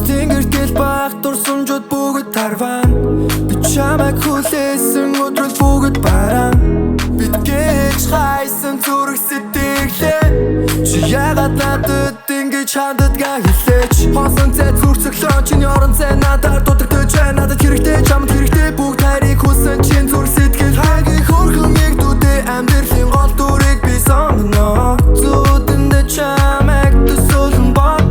Тэнгэр тэл баг дурсамжууд бүгд тарван би чамайг хүлээсэн өдрөл бүгд баран бид гэж хайсан зүрх сэтгэлээ чи яагаад надад ингэж ханддгаа хэлээч хосон цай зүрцөглөө чиний орон цай надад дутагдаж байна надад хэрэгтэй чамд хэрэгтэй бүгд хайрыг хүсэн чин зүрх сэтгэл хайгийн хөрхөн яг дүүдээ амьдралын гол дүрийг би сонгоно зүудэндээ чамайг төсөөлөн бодно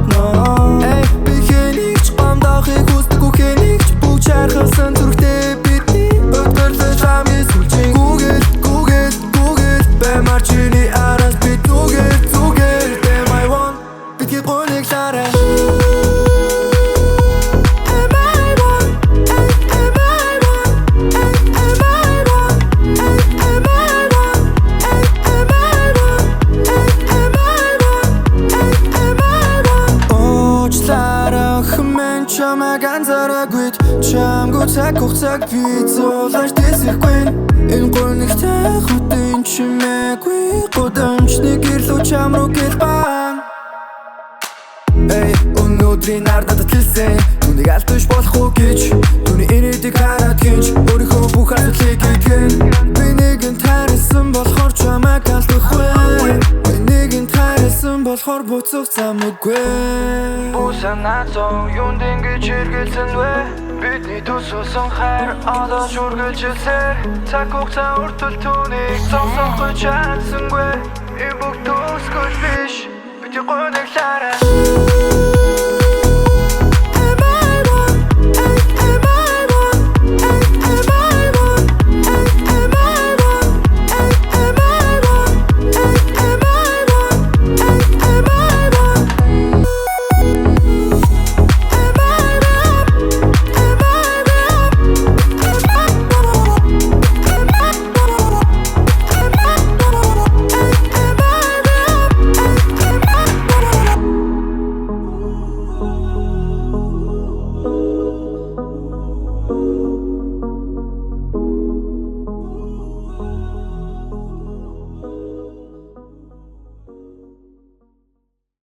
Чархасан зүрхтэй бидний өдөрлөж амын сүлжин Гүүгэл бэмар чиний араас бид зүгээр Damn I want бидний гоныг ларай Чамайг анзаараагүй чамгүй цаг хугацааг би зуулж дэсэхгүй энэ гонигтай хотын чимээгүй гудамжны гэрлүү чам руу гэлбан өнөөдрийн ардад хэлсэн түүнийг алдаж болох уу гэж түүний инээдэг хараад гэж өөрийнхөө бүх асуудлыг итгэн би нэгэн тарилсан болохоор чамайг алдахгүй би нэгэн тарилсан болохоор буцах замгүй Санаатон юунд ингэж хэргэлсэн вэ? Бидний төсөөсөн хайр одоо шүргэлжилсээр цаг хугацаа үртэл түүнийг зогсоохгүй чадсангүй энэ бүгд төгсгөл биш бидний гоныг ларай